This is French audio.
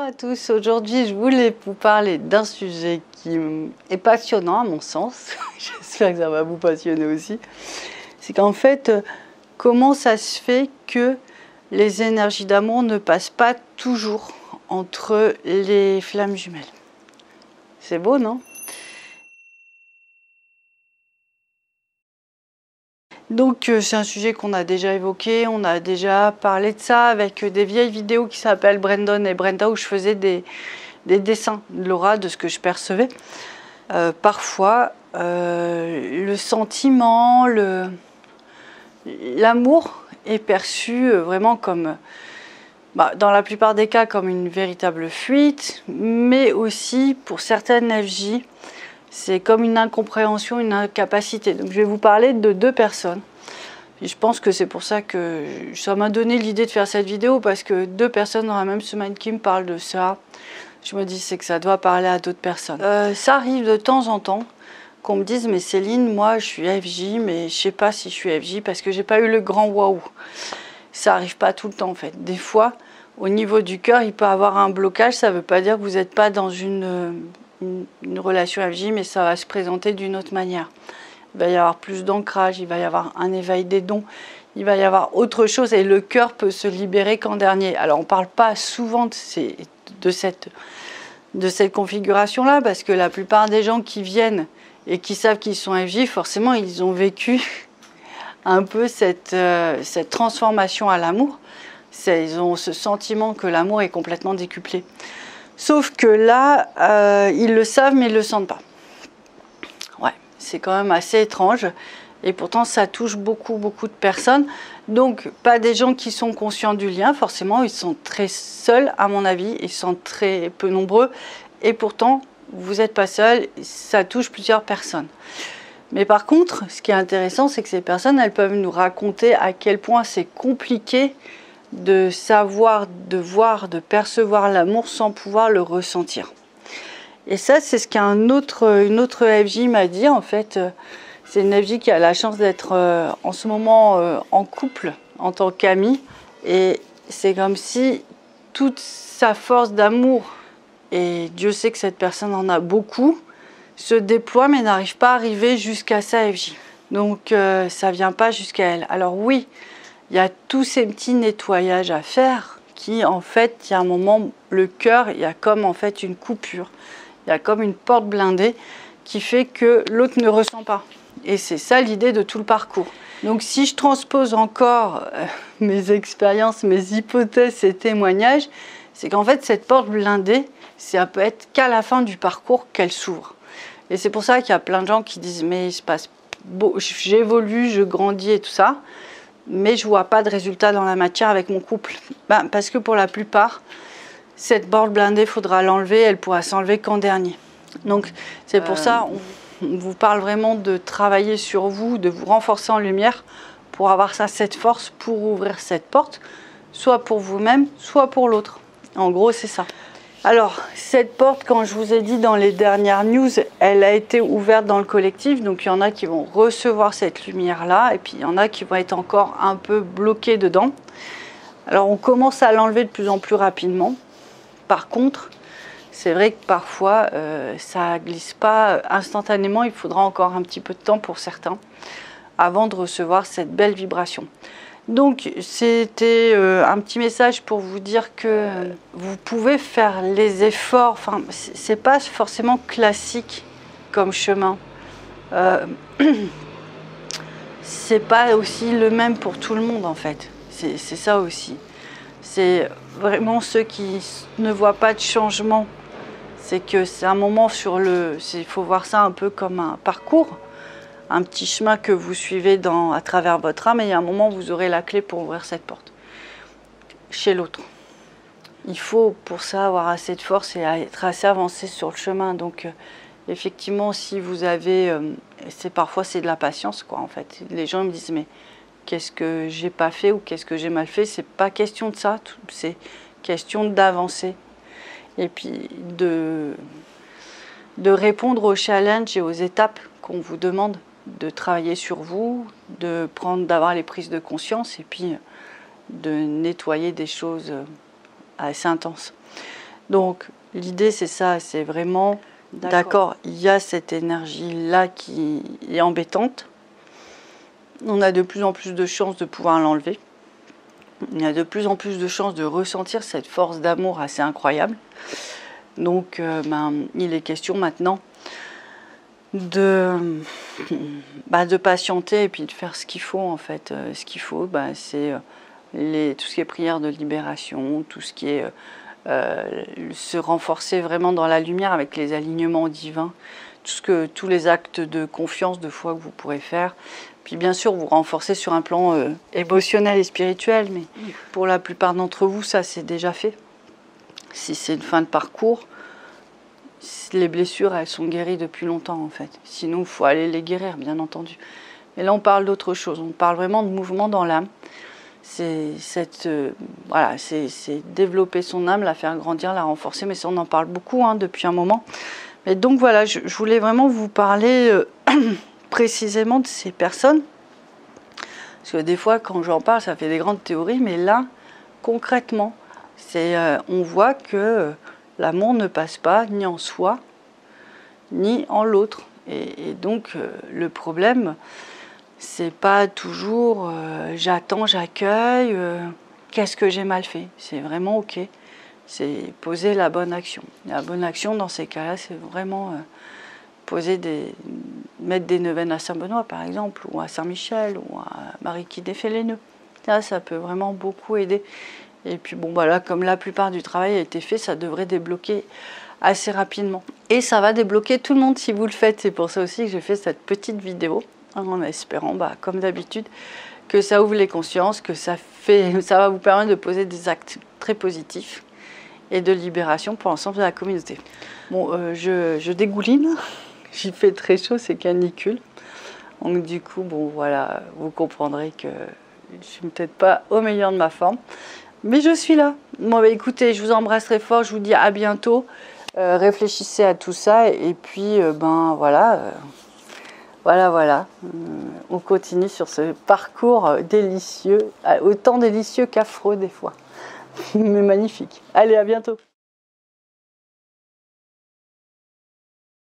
à tous, aujourd'hui je voulais vous parler d'un sujet qui est passionnant à mon sens, j'espère que ça va vous passionner aussi. C'est qu'en fait, comment ça se fait que les énergies d'amour ne passent pas toujours entre les flammes jumelles? C'est beau, non? Donc c'est un sujet qu'on a déjà évoqué, on a déjà parlé de ça avec des vieilles vidéos qui s'appellent Brandon et Brenda où je faisais des dessins de l'aura, de ce que je percevais. Parfois, le sentiment, l'amour est perçu vraiment comme, dans la plupart des cas, comme une véritable fuite, mais aussi pour certaines FJ, c'est comme une incompréhension, une incapacité. Donc je vais vous parler de deux personnes. Et je pense que c'est pour ça que ça m'a donné l'idée de faire cette vidéo, parce que deux personnes dans la même semaine qui me parlent de ça, je me dis c'est que ça doit parler à d'autres personnes. Ça arrive de temps en temps qu'on me dise mais Céline, moi je suis FJ, mais je sais pas si je suis FJ parce que j'ai pas eu le grand waouh. Ça arrive pas tout le temps en fait. Des fois, au niveau du cœur, il peut avoir un blocage. Ça veut pas dire que vous n'êtes pas dans une relation FJ, mais ça va se présenter d'une autre manière. Il va y avoir plus d'ancrage, il va y avoir un éveil des dons, il va y avoir autre chose et le cœur peut se libérer qu'en dernier. Alors on ne parle pas souvent de cette configuration-là, parce que la plupart des gens qui viennent et qui savent qu'ils sont FJ, forcément ils ont vécu un peu cette transformation à l'amour. Ils ont ce sentiment que l'amour est complètement décuplé. Sauf que là, ils le savent mais ils ne le sentent pas. Ouais, c'est quand même assez étrange. Et pourtant, ça touche beaucoup de personnes. Donc, pas des gens qui sont conscients du lien. Forcément, ils sont très seuls, à mon avis. Ils sont très peu nombreux. Et pourtant, vous n'êtes pas seul. Ça touche plusieurs personnes. Mais par contre, ce qui est intéressant, c'est que ces personnes, elles peuvent nous raconter à quel point c'est compliqué de savoir, de voir, de percevoir l'amour sans pouvoir le ressentir. Et ça, c'est ce qu'une autre FJ m'a dit, en fait. C'est une FJ qui a la chance d'être en ce moment en couple, en tant qu'amie. Et c'est comme si toute sa force d'amour, et Dieu sait que cette personne en a beaucoup, se déploie mais n'arrive pas à arriver jusqu'à sa FJ. Donc ça ne vient pas jusqu'à elle. Alors oui, il y a tous ces petits nettoyages à faire qui, en fait, il y a un moment, le cœur, il y a comme en fait une coupure. Il y a comme une porte blindée qui fait que l'autre ne ressent pas. Et c'est ça l'idée de tout le parcours. Donc si je transpose encore mes expériences, mes hypothèses, ces témoignages, c'est qu'en fait cette porte blindée, ça peut être qu'à la fin du parcours qu'elle s'ouvre. Et c'est pour ça qu'il y a plein de gens qui disent mais il se passe beau, j'évolue, je grandis et tout ça, mais je vois pas de résultat dans la matière avec mon couple. Parce que pour la plupart, cette porte blindée, il faudra l'enlever, elle pourra s'enlever qu'en dernier. Donc c'est pour ça on vous parle vraiment de travailler sur vous, de vous renforcer en lumière pour avoir cette force pour ouvrir cette porte, soit pour vous-même, soit pour l'autre. En gros, c'est ça. Alors, cette porte, quand je vous ai dit dans les dernières news, elle a été ouverte dans le collectif. Donc, il y en a qui vont recevoir cette lumière-là et puis il y en a qui vont être encore un peu bloqués dedans. Alors, on commence à l'enlever de plus en plus rapidement. Par contre, c'est vrai que parfois, ça ne glisse pas instantanément. Il faudra encore un petit peu de temps pour certains avant de recevoir cette belle vibration. Donc, c'était un petit message pour vous dire que vous pouvez faire les efforts. Enfin, ce n'est pas forcément classique comme chemin. C'est pas aussi le même pour tout le monde, en fait. C'est ça aussi. C'est vraiment ceux qui ne voient pas de changement. C'est que c'est un moment il faut voir ça un peu comme un parcours, un petit chemin que vous suivez à travers votre âme, et il y a un moment où vous aurez la clé pour ouvrir cette porte chez l'autre. Il faut pour ça avoir assez de force et être assez avancé sur le chemin. Donc effectivement, si vous avez, parfois c'est de la patience quoi en fait. Les gens me disent mais qu'est-ce que j'ai pas fait ou qu'est-ce que j'ai mal fait? C'est pas question de ça, c'est question d'avancer. Et puis de répondre aux challenges et aux étapes qu'on vous demande, de travailler sur vous, d'avoir les prises de conscience et puis de nettoyer des choses assez intenses. Donc l'idée c'est ça, c'est vraiment, d'accord, il y a cette énergie-là qui est embêtante. On a de plus en plus de chances de pouvoir l'enlever. Il y a de plus en plus de chances de ressentir cette force d'amour assez incroyable. Donc il est question maintenant de patienter et puis de faire ce qu'il faut en fait. Ce qu'il faut, c'est tout ce qui est prière de libération, tout ce qui est se renforcer vraiment dans la lumière avec les alignements divins, tous les actes de confiance, de foi que vous pourrez faire. Puis bien sûr, vous renforcez sur un plan émotionnel et spirituel, mais pour la plupart d'entre vous, ça c'est déjà fait. Si c'est une fin de parcours, les blessures, elles sont guéries depuis longtemps en fait. Sinon, il faut aller les guérir, bien entendu. Mais là, on parle d'autre chose. On parle vraiment de mouvement dans l'âme. C'est développer son âme, la faire grandir, la renforcer. Mais ça, on en parle beaucoup depuis un moment. Et donc voilà, je voulais vraiment vous parler précisément de ces personnes. Parce que des fois, quand j'en parle, ça fait des grandes théories. Mais là, concrètement, on voit que l'amour ne passe pas ni en soi, ni en l'autre. Et donc, le problème, c'est pas toujours j'attends, j'accueille, qu'est-ce que j'ai mal fait. C'est vraiment ok. C'est poser la bonne action. La bonne action, dans ces cas-là, c'est vraiment mettre des neuvaines à Saint-Benoît, par exemple, ou à Saint-Michel, ou à Marie qui défait les nœuds. Ça peut vraiment beaucoup aider. Et puis bon, là, comme la plupart du travail a été fait, ça devrait débloquer assez rapidement. Et ça va débloquer tout le monde si vous le faites. C'est pour ça aussi que j'ai fait cette petite vidéo, en espérant, comme d'habitude, que ça ouvre les consciences, que ça va vous permettre de poser des actes très positifs et de libération pour l'ensemble de la communauté. Bon, je dégouline, j'y fait très chaud, c'est canicule. Donc du coup, bon voilà, vous comprendrez que je suis peut-être pas au meilleur de ma forme. Mais je suis là. Bon, écoutez, je vous embrasse très fort. Je vous dis à bientôt. Réfléchissez à tout ça. Et puis, voilà. On continue sur ce parcours délicieux. Autant délicieux qu'affreux des fois. Mais magnifique. Allez, à bientôt.